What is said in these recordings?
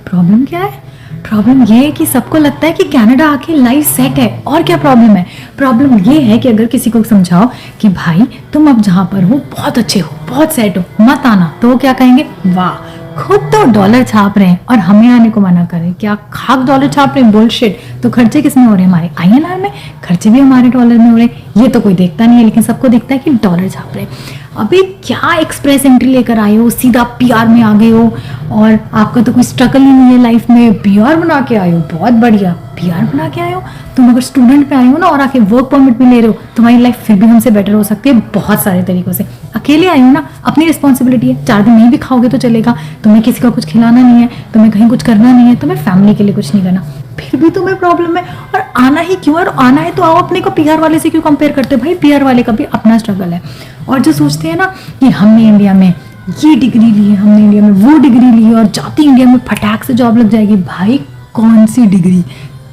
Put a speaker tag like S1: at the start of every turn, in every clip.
S1: Problem क्या है? Problem ये है कि सबको लगता है कि कनाडा आके लाइफ सेट है। और क्या प्रॉब्लम है? प्रॉब्लम ये है कि अगर किसी को समझाओ कि भाई तुम अब जहाँ पर हो बहुत अच्छे हो, बहुत सेट हो, मत आना, तो वो क्या कहेंगे? वाह, खुद तो डॉलर छाप रहे हैं और हमें आने को मना करें। क्या खाक डॉलर छाप रहे हैं? बुलशिट। तो खर्चे किसमें हो रहे हैं? हमारे INR में। खर्चे भी हमारे डॉलर में हो रहे हैं। ये तो कोई देखता नहीं है, लेकिन सबको दिखता है कि डॉलर छाप रहे हैं। अभी क्या एक्सप्रेस एंट्री लेकर आए हो, सीधा PR में आ गए हो, और आपका तो कोई स्ट्रगल ही नहीं है लाइफ में, PR बना के आए हो। बहुत बढ़िया, PR बना के आए हो। तुम अगर स्टूडेंट पे आए हो ना और आके वर्क परमिट भी ले रहे हो, तुम्हारी लाइफ फिर भी हमसे बेटर हो सकती है बहुत सारे तरीकों से। अकेले आए हो ना, अपनी रिस्पॉन्सिबिलिटी है। 4 दिन नहीं भी खाओगे तो चलेगा, तुम्हें किसी का कुछ खिलाना नहीं है, तुम्हें कहीं कुछ करना नहीं है, तुम्हें फैमिली के लिए कुछ नहीं करना, फिर भी तुम्हें प्रॉब्लम है। और आना ही क्यों? और आना है तो आओ, अपने को PR वाले से क्यों कंपेयर करते हो? भाई PR वाले का भी अपना स्ट्रगल है। और जो सोचते हैं ना कि हमने इंडिया में ये डिग्री ली है, हमने इंडिया में वो डिग्री ली है और जाती इंडिया में फटाक से जॉब लग जाएगी। भाई कौन सी डिग्री,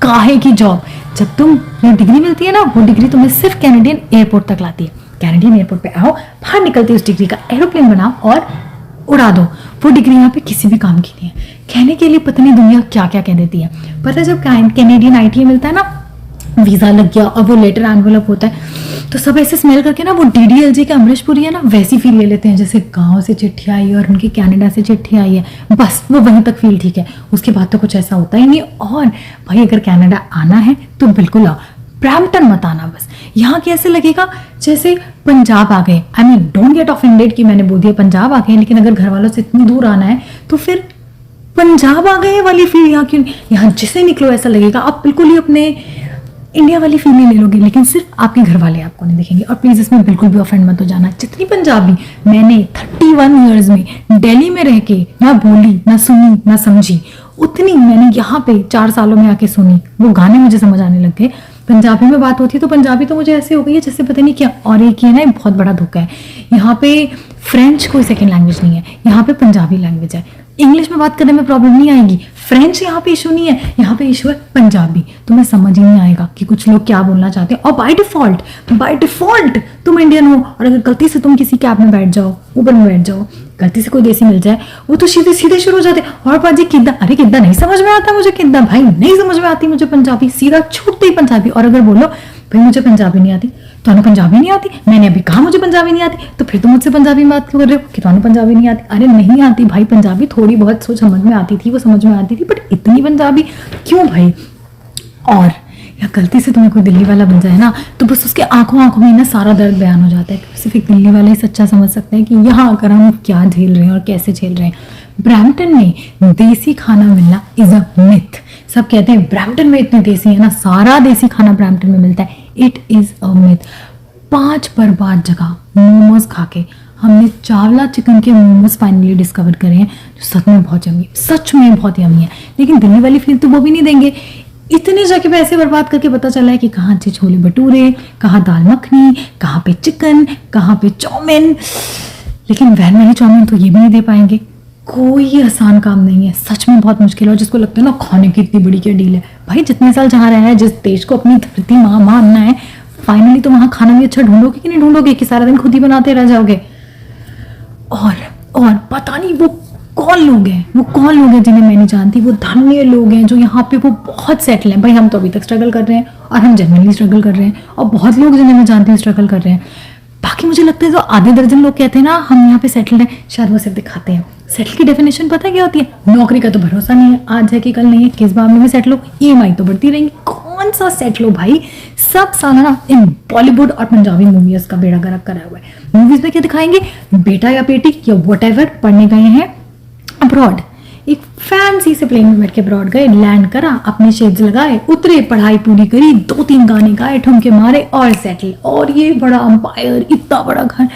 S1: काहे की जॉब? जब तुम डिग्री मिलती है ना, वो डिग्री तुम्हें सिर्फ कैनेडियन एयरपोर्ट तक लाती है। कैनेडियन एयरपोर्ट पे आओ, बाहर निकलते उस डिग्री का एरोप्लेन बनाओ और उड़ा दो। वो डिग्री यहाँ पे किसी भी काम की नहीं है। कहने के लिए पता नहीं दुनिया क्या क्या कह देती है। पता है जब कैनेडियन ITA मिलता है ना, वीजा लग गया और वो लेटर एनवेलप होता है, तो सब ऐसे स्मेल करके ना, वो DDLJ का अमरीशपुरी है ना, वैसी फील ले लेते हैं जैसे गांव से चिट्ठी आई है और उनकी कनाडा से चिट्ठी आई है। बस वो वहीं तक फील ठीक है, उसके बाद तो कुछ ऐसा होता ही नहीं। और भाई अगर कनाडा आना है तो बिल्कुल आओ, ब्रैम्पटन मत आना। बस यहाँ कैसे लगेगा जैसे पंजाब आ गए। I mean don't get offended कि मैंने बोल दिया पंजाब आ गए, लेकिन अगर घर वालों से इतनी दूर आना है तो फिर पंजाब आ गए वाली फील यहाँ क्यों? यहाँ जिसे निकलो ऐसा लगेगा आप बिल्कुल ही अपने इंडिया वाली फील नहीं ले लोगे, लेकिन सिर्फ आपके घर वाले आपको नहीं देखेंगे। और प्लीज इसमें बिल्कुल भी ऑफेंड मत हो जाना। जितनी पंजाबी मैंने 31 ईयर्स में दिल्ली में रह के ना बोली, ना सुनी, ना समझी, उतनी मैंने यहाँ पे 4 सालों में आके सुनी। वो गाने मुझे समझ आने लग गए। पंजाबी में बात होती है तो पंजाबी तो मुझे ऐसे हो गई है जैसे पता नहीं क्या। और एक ये ना बहुत बड़ा धोखा है, यहाँ पे फ्रेंच कोई सेकेंड लैंग्वेज नहीं है, यहाँ पे पंजाबी लैंग्वेज है। इंग्लिश में बात करने में प्रॉब्लम नहीं आएगी, फ्रेंच यहाँ पे इशू नहीं है, यहाँ पे इशू है पंजाबी। तुम्हें समझ ही नहीं आएगा कि कुछ लोग क्या बोलना चाहते हैं। और बाय डिफॉल्ट तुम इंडियन हो, और अगर गलती से तुम किसी कैब में बैठ जाओ, ऊपर में बैठ जाओ, गलती से कोई देसी मिल जाए, वो तो सीधे सीधे शुरू हो जाते और बाजी किद्दा, अरे किद्दा नहीं समझ में आता मुझे, किद्दा भाई नहीं समझ में आती मुझे पंजाबी, सीधा छूटते ही पंजाबी। और अगर बोलो भाई मुझे पंजाबी नहीं आती, तो पंजाबी नहीं आती, मैंने अभी कहा मुझे पंजाबी नहीं आती, तो फिर तुम मुझसे पंजाबी में बात क्यों कर रहे हो कि तुम्हें पंजाबी नहीं आती? अरे नहीं आती भाई पंजाबी, थोड़ी बहुत सोच समझ में आती थी, वो समझ में आती थी, बट इतनी पंजाबी क्यों भाई? और या गलती से तुम्हें कोई दिल्ली वाला बन जाए ना, तो बस उसके आंखों में ना सारा दर्द बयान हो जाता है। सिर्फ एक दिल्ली वाला ही सच्चा समझ सकता है कि यहाँ आकर हम क्या झेल रहे हैं और कैसे झेल रहे हैं। ब्रैम्पटन में देसी खाना मिलना इज अ मिथ। सब कहते हैं ब्रैम्पटन में इतने देसी है ना, सारा देसी खाना ब्रैम्पटन में मिलता है। It is a myth. 5 बर्बाद जगह मोमोज खा के हमने चावला चिकन के मोमोज फाइनली डिस्कवर करे हैं, जो सच में बहुत यम्मी है, सच में बहुत यम्मी है। लेकिन दिल्ली वाली फील तो वो भी नहीं देंगे। इतनी जगह पैसे बर्बाद करके पता चला है कि कहाँ अच्छे छोले भटूरे, कहाँ दाल मखनी, कहाँ पे चिकन, कहाँ पे चाउमीन, लेकिन वैन वाली चाउमीन तो ये भी नहीं दे पाएंगे। कोई आसान काम नहीं है, सच में बहुत मुश्किल है। और जिसको लगता है ना खाने की इतनी बड़ी क्या डील है, भाई जितने साल जहाँ रहे हैं, जिस देश को अपनी धरती माँ मानना है, फाइनली तो वहाँ खाना भी अच्छा ढूंढोगे कि नहीं ढूंढोगे कि सारा दिन खुद ही बनाते रह जाओगे। और पता नहीं वो कौन लोग हैं जिन्हें मैं नहीं जानती, वो धन्य लोग हैं जो यहाँ पे वो बहुत सेटल हैं। भाई हम तो अभी तक स्ट्रगल कर रहे हैं और हम जेन्युइनली स्ट्रगल कर रहे हैं, और बहुत लोग जिन्हें मैं जानती हूँ स्ट्रगल कर रहे हैं। बाकी मुझे लगता है जो आधे दर्जन लोग कहते हैं ना हम यहाँ पे सेटल्ड हैं, शायद वो सिर्फ दिखाते हैं। सेटल की डेफिनेशन पता है क्या होती है? नौकरी का तो भरोसा नहीं है, आज है कि कल नहीं है, किस मामले में सेटल हो, EMI तो बढ़ती रहेंगी, कौन सा सेटल हो भाई? सब साला ना इन बॉलीवुड और पंजाबी मूवीज का बेड़ा गर्क करा हुआ है। मूवीज में क्या दिखाएंगे? बेटा या बेटी या व्हाटएवर पढ़ने गए हैं अब्रॉड, एक फैंसी से प्लेन में बैठ के अब्रॉड गए, लैंड करा, अपने शेड्स लगाए, उतरे, पढ़ाई पूरी करी, 2-3 गाने गाए, ठुमके मारे और सेटल। और ये बड़ा अंपायर, इतना बड़ा घर,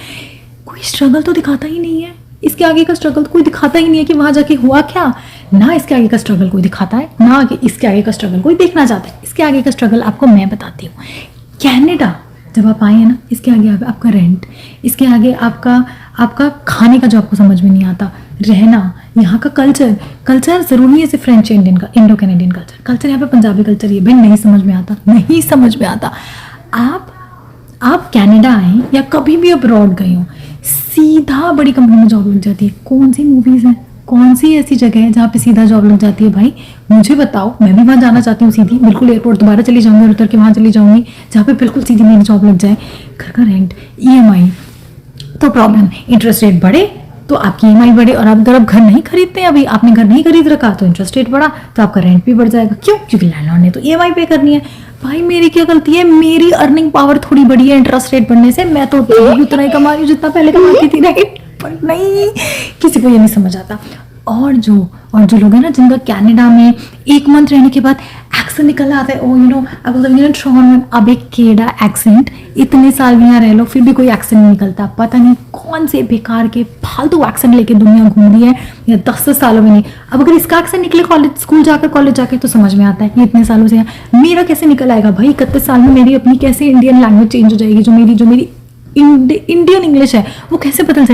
S1: कोई स्ट्रगल तो दिखाता ही नहीं है। इसके आगे का स्ट्रगल तो कोई दिखाता ही नहीं है कि वहां जाके हुआ क्या। ना इसके आगे का स्ट्रगल कोई दिखाता है, ना इसके आगे का स्ट्रगल कोई देखना चाहता है। इसके आगे का स्ट्रगल आपको मैं बताती हूँ। कनाडा जब आप आए हैं ना, इसके आगे आपका रेंट, इसके आगे आपका खाने का जो आपको समझ में नहीं आता, रहना, यहाँ का कल्चर जरूरी है सिर्फ फ्रेंच इंडियन का, इंडो कैनेडियन कल्चर यहाँ पे पंजाबी कल्चर ये भाई नहीं समझ में आता। आप कनाडा आए या कभी भी अब्रॉड गए हो, सीधा बड़ी कंपनी में जॉब लग जाती है। कौन सी मूवीज हैं? कौन सी ऐसी जगह है जहाँ पे सीधा जॉब लग जाती है भाई? मुझे बताओ, मैं भी वहाँ जाना चाहती हूँ सीधी, बिल्कुल एयरपोर्ट दोबारा चली जाऊंगी और उतर के वहाँ चली जाऊंगी जहाँ पे बिल्कुल सीधी मेरी जॉब लग जाए। घर का रेंट, EMI, तो प्रॉब्लम, इंटरेस्ट रेट बढ़े तो आपकी EMI बढ़े, और अगर आप घर नहीं खरीदते हैं, अभी आपने घर नहीं खरीद रखा तो इंटरेस्ट रेट बढ़ा तो आपका रेंट भी बढ़ जाएगा। क्यों? क्योंकि लैंडलॉर्ड ने तो EMI पे करनी है। भाई मेरी क्या गलती है? मेरी अर्निंग पावर थोड़ी बढ़ी है इंटरेस्ट रेट बढ़ने से, मैं तो उतना ही कमा रही हूँ जितना पहले कमाती थी, राइट? पर नहीं, किसी को ये नहीं समझ आता। और जो लोग हैं ना, जिनका कनाडा में 1 मंथ रहने के बाद एक्सेंट निकल आता है, oh you know I was living in Toronto, अब एक केड़ा एक्सेंट, इतने साल भी यहाँ रह लो फिर भी कोई एक्सेंट नहीं निकलता। पता नहीं कौन से बेकार के फालतू एक्सेंट लेके दुनिया घूम रही है, या 10 सालों में नहीं। अब अगर इसका एक्सेंट निकले कॉलेज जाकर तो समझ में आता है, ये इतने सालों से मेरा कैसे निकल आएगा भाई? 31 साल में मेरी अपनी कैसे इंडियन लैंग्वेज चेंज हो जाएगी? जो मेरी इंडियन इंग्लिश है वो कैसे बदल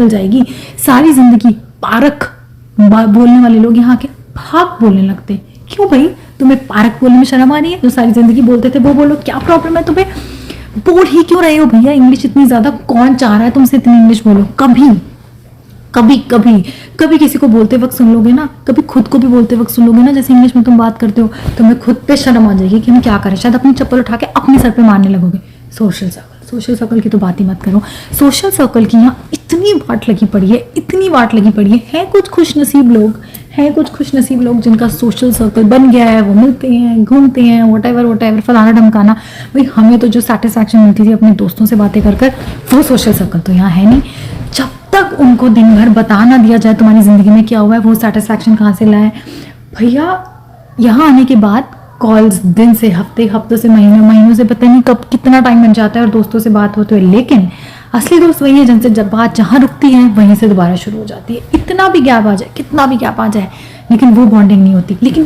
S1: जाएगी? सारी जिंदगी पारक बोलने वाले लोग यहाँ के भाग बोलने लगते। क्यों भाई? तुम्हें पारक बोलने में शर्म आ रही है? जो सारी जिंदगी बोलते थे वो बोलो, क्या प्रॉब्लम है तुम्हें? बोल ही क्यों रहे हो भैया इंग्लिश इतनी ज्यादा? कौन चाह रहा है तुमसे इतनी इंग्लिश बोलो? कभी किसी को बोलते वक्त सुन लोगे ना, कभी खुद को भी बोलते वक्त सुन लोगे ना जैसे इंग्लिश में तुम बात करते हो, तो मैं खुद पे शर्म आ जाएगी कि हम क्या करें। शायद अपनी चप्पल उठा के अपने सर पे मारने लगोगे। सोशल सर्कल की तो बात ही मत करो। सोशल सर्कल की यहाँ इतनी वाट लगी पड़ी है कुछ खुशनसीब लोग जिनका सोशल सर्कल बन गया है, वो मिलते हैं, घूमते हैं, वॉटेवर फलाना ढमकाना। भाई हमें तो जो सेटिस्फैक्शन मिलती थी अपने दोस्तों से बातें कर, वो सोशल सर्कल तो यहाँ है नहीं। जब तक उनको दिन भर बता ना दिया जाए तुम्हारी जिंदगी में क्या हुआ है, वो सेटिस्फैक्शन कहाँ से लाए भैया? यहाँ आने के बाद कॉल्स दिन से हफ्तों से महीनों से पता नहीं कब कितना टाइम बन जाता है और दोस्तों से बात होती है, लेकिन असली दोस्त वही है जिनसे जब बात जहाँ रुकती है वहीं से दोबारा शुरू हो जाती है। कितना भी गैप आ जाए लेकिन वो बॉन्डिंग नहीं होती। लेकिन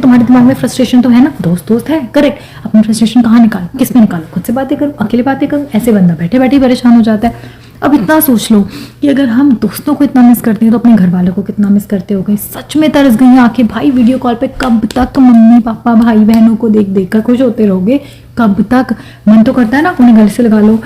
S1: तुम्हारे दिमाग में फ्रस्ट्रेशन तो है ना, दोस्त है, करेक्ट। अपनी फ्रस्ट्रेशन कहाँ निकालो? किस में निकालो? खुद से बातें करो, अकेले बातें करो। ऐसे बंदा बैठे बैठे परेशान हो जाता है। अब इतना सोच लो कि अगर हम दोस्तों को इतना मिस करते हैं तो अपने घर वालों को कितना मिस करते हो गए। सच में तरस गई आंखें भाई। वीडियो कॉल पे कब तक मम्मी पापा भाई बहनों को देख कर खुश होते रहोगे? कब तक? मन तो करता है ना उन्हें गले से लगा लो,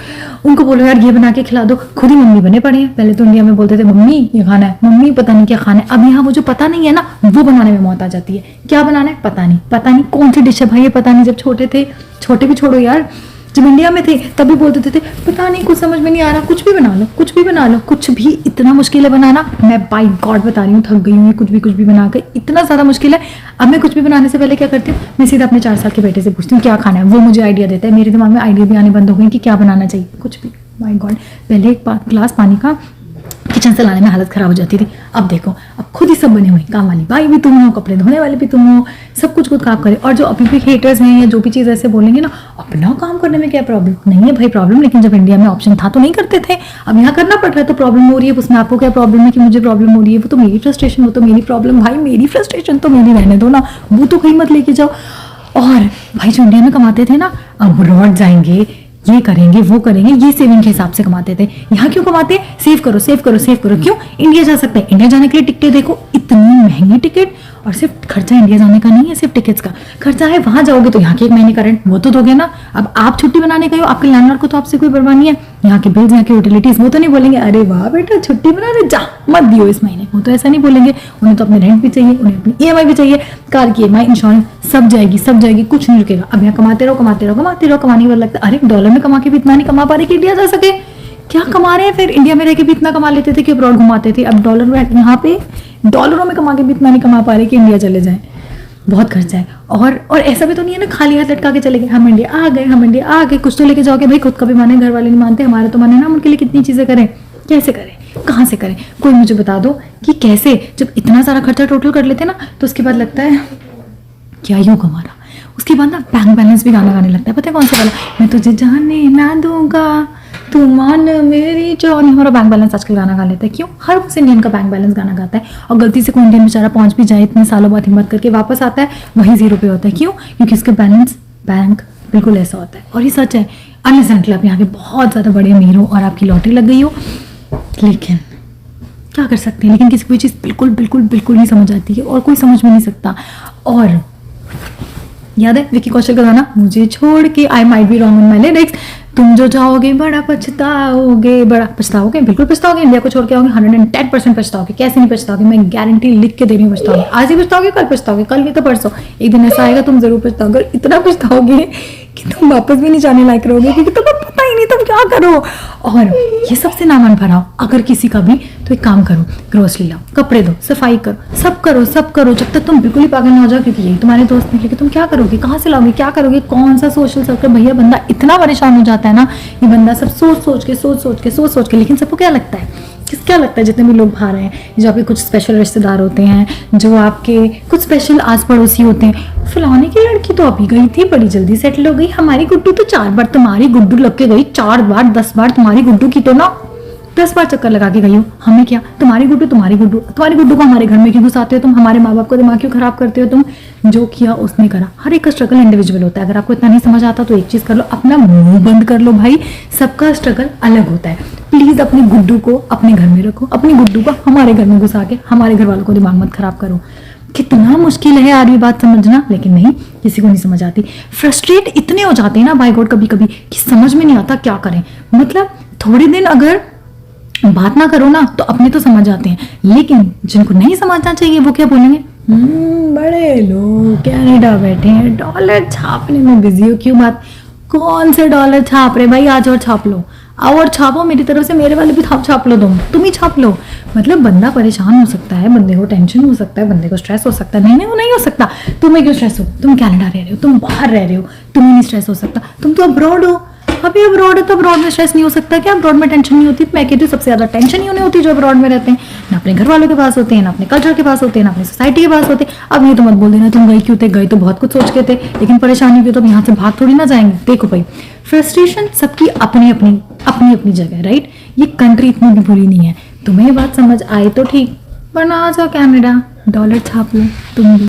S1: उनको बोलो यार ये बना के खिला दो। खुद ही मम्मी बने पड़े हैं। पहले तो इंडिया में बोलते थे मम्मी ये खाना है, मम्मी पता नहीं क्या खाना है। अब यहाँ वो जो पता नहीं है ना, वो बनाने में मौत आ जाती है। क्या बनाना है पता नहीं कौन सी डिश है भाई, ये पता नहीं। जब छोटे थे, छोटे भी छोड़ो यार, जब इंडिया में थे तभी बोलते थे पता नहीं, कुछ समझ में नहीं आ रहा, कुछ भी बना लो। कुछ भी इतना मुश्किल है बनाना। मैं बाय गॉड बता रही हूँ, थक गई हूँ कुछ भी बना कर, इतना ज़्यादा मुश्किल है। अब मैं कुछ भी बनाने से पहले क्या करती हूँ, मैं सीधा अपने 4 साल के बेटे से पूछती हूँ क्या खाना है। वो मुझे आइडिया देता है। मेरे दिमाग में आइडिया भी आने बंद हो गए कि क्या बनाना चाहिए। कुछ भी, माय गॉड। पहले एक गिलास पानी का किचन से लाने में हालत खराब हो जाती थी। अब देखो, अब खुद ही सब बने हुए, काम वाली भाई भी तुम हो, कपड़े धोने वाले भी तुम हो, सब कुछ खुद काम करे। और जो अभी भी हेटर्स हैं या जो भी चीज़ ऐसे बोलेंगे ना, अपना काम करने में क्या प्रॉब्लम? नहीं है भाई प्रॉब्लम, लेकिन जब इंडिया में ऑप्शन था तो नहीं करते थे। अब यहाँ करना पड़ रहा है तो प्रॉब्लम हो रही है। उसमें आपको क्या प्रॉब्लम है कि मुझे प्रॉब्लम हो रही है? वो तो मेरी फ्रस्ट्रेशन, वो तो मेरी प्रॉब्लम। भाई मेरी फ्रस्ट्रेशन तो मेरी रहने दो ना, वो तो कहीं मत लेके जाओ। और भाई जो इंडिया में कमाते थे ना, अब अब्रॉड जाएंगे, ये करेंगे वो करेंगे, ये सेविंग के हिसाब से कमाते थे। यहाँ क्यों कमाते हैं? सेव करो। क्यों? इंडिया जा सकते हैं। इंडिया जाने के लिए टिकटें देखो, इतनी महंगी टिकट। और सिर्फ खर्चा इंडिया जाने का नहीं है, सिर्फ टिकट्स का खर्चा है। वहां जाओगे तो यहाँ के 1 महीने का रेंट वो तो दोगे ना। अब आप छुट्टी बनाने गए हो, आपके लैंडलॉर्ड को तो आपसे कोई परवाह नहीं है। यहाँ के बिल्स, यहाँ की यूटिलिटीज, वो तो नहीं बोलेंगे अरे वाह बेटा छुट्टी बना रहे, जा मत दियो इस महीने। वो तो ऐसा नहीं बोलेंगे। उन्हें तो अपने रेंट भी चाहिए, उन्हें अपनी EMI भी चाहिए, कार की EMI, इंश्योरेंस, सब जाएगी, कुछ नहीं रुकेगा। अब यहाँ कमाते रहो। कमाने वाला लगता है अरे डॉलर में कमा के भी इतना नहीं कमा पा रहे कि इंडिया जा सके। क्या कमा रहे हैं फिर? इंडिया में रह के भी इतना कमा लेते थे कि अब्रॉड घुमाते थे। अब डॉलर में, यहाँ पे डॉलरों में कमा के भी इतना नहीं कमा पा रहे कि इंडिया चले जाए। बहुत खर्चा है। और ऐसा भी तो नहीं है ना खाली हाथ लटका के चले गए, हम इंडिया आ गए। कुछ तो लेके जाओगे भाई, खुद का भी माने, घर वाले नहीं मानते, हमारा तो माने ना। उनके लिए कितनी चीजें करें, कैसे करें, कहाँ से करें? कोई मुझे बता दो कि कैसे। जब इतना सारा खर्चा टोटल कर लेते ना, तो उसके बाद लगता है क्या यूं हमारा। उसके बाद ना बैंक बैलेंस भी गाना गाने लगता है। पता है कौन सा वाला? मैं तुझे जाने ना दूंगा तू मान मेरी जान। हमारा बैंक बैलेंस आजकल गाना गा लेता है। क्यों? हर उस इंडियन का बैंक बैलेंस गाना गाता है। और गलती से कोई इंडियन बेचारा पहुंच भी जाए, इतने सालों बाद हिम्मत करके वापस आता है, वही 0 पे होता है। क्यों? क्योंकि उसका बैलेंस बैंक बिल्कुल ऐसा होता है। और ये सच है। अनलेसनटली आप यहाँ के बहुत ज़्यादा बड़े अमीर हो और आपकी लॉटरी लग गई हो, लेकिन क्या कर सकते हैं। लेकिन किसी कोई चीज़ बिल्कुल नहीं समझ आती है और कोई समझ में नहीं सकता। और याद है विकी कौशल का गाना, मुझे छोड़ के, I might be wrong in my lyrics, तुम जो चाहोगे बड़ा पछताओगे, बड़ा पछताओगे, बिल्कुल पछताओगे, इंडिया को छोड़ के आओगे 110% पछताओगे। कैसे नहीं पछताओगे, मैं गारंटी लिख के दे रही हूँ पछताओगे। आज ही पछताओगे, कल पछताओगे, कल नहीं तो परसों, एक दिन ऐसा आएगा तुम जरूर पछताओगे, इतना पछताओगे कि तुम वापस भी नहीं जाने लायक रहोगे, क्योंकि तुम्हें पता ही नहीं तुम क्या करो। और ये सबसे ना मन भराओ, अगर किसी का भी, तो एक काम करो, ग्रोसरी लाओ, कपड़े दो, सफाई करो, सब करो, सब करो, जब तक तुम बिल्कुल ही पागल ना हो जाओ, क्योंकि यही तुम्हारे दोस्त निकले कि तुम क्या करोगे, कहाँ से लाओगे, क्या करोगे, कौन सा सोशल सर्कल। भैया बंदा इतना परेशान हो जाता है ना, ये बंदा सब सोच सोच के, लेकिन सबको क्या लगता है, क्या लगता है, जितने भी लोग बाहर हैं, जो आपके कुछ स्पेशल रिश्तेदार होते हैं, जो आपके कुछ स्पेशल आस पड़ोसी होते हैं, फलाने की लड़की तो अभी गई थी, बड़ी जल्दी सेटल हो गई, हमारी गुड्डू तो 4 बार, तुम्हारी गुड्डू लग के गई 4 बार 10 बार, तुम्हारी गुड्डू की तो ना 10 बार चक्कर लगा के गई हो, हमें क्या, तुम्हारी गुड्डू को हमारे घर में क्यों घुसाते हो तुम, हमारे माँ बाप को दिमाग क्यों खराब करते हो तुम, जो किया उसने करा। हर एक का स्ट्रगल इंडिविजुअल होता है, अगर आपको इतना नहीं समझ आता तो एक चीज कर लो, अपना मुंह बंद कर लो भाई, सबका स्ट्रगल अलग होता है। प्लीज अपनी गुड्डू को अपने घर में रखो, अपनी गुड्डू को हमारे घर में घुसा के हमारे घर वालों को दिमाग मत खराब करो। कितना मुश्किल है यार ये बात समझना, लेकिन नहीं, किसी को नहीं समझ आती। फ्रस्ट्रेट इतने हो जाते हैं ना बाय गॉड कभी कभी कि समझ में नहीं आता क्या करें। मतलब थोड़े दिन अगर बात ना करो ना तो अपने तो समझ आते हैं, लेकिन जिनको नहीं समझना चाहिए वो क्या बोलेंगे, बड़े लोग कनाडा बैठे हैं, डॉलर छापने में बिजी हो, क्यों बात, कौन से डॉलर छाप रहे भाई, आज और छाप लो, आओ और छापो, मेरी तरफ से मेरे वाले भी छाप लो, तुम ही छाप लो। मतलब बंदा परेशान हो सकता है, बंदे को टेंशन हो सकता है, बंदे को स्ट्रेस हो सकता है, नहीं वो नहीं हो सकता, तुम्हें क्यों स्ट्रेस हो, तुम कनाडा रह रहे हो, तुम बाहर रह रहे हो, तुम्हें नहीं स्ट्रेस हो सकता, तुम तो अब्रॉड हो। अभी अब्रॉड है तो अब्रॉड में स्ट्रेस नहीं हो सकता क्या, अब्रॉड में टेंशन नहीं होती। मैं कहती हूँ सबसे ज्यादा टेंशन ही उन्हें होती है जो अब्रॉड में रहते हैं, ना अपने घर वालों के पास होते हैं, ना अपने कल्चर के पास होते हैं, ना अपनी सोसाइटी के पास होते हैं। अब ये तो मत बोल देना तुम गई क्यों थे, गई तो बहुत कुछ सोच के थे, लेकिन परेशानी क्यों, तो यहाँ से भाग थोड़ी ना जाएंगे। देखो भाई, फ्रस्ट्रेशन सबकी अपनी अपनी जगह है, राइट। ये कंट्री इतनी भी बुरी नहीं है, तुम्हें ये बात समझ आए तो ठीक, वरना आ जाओ कनाडा, डॉलर छाप लो तुम भी।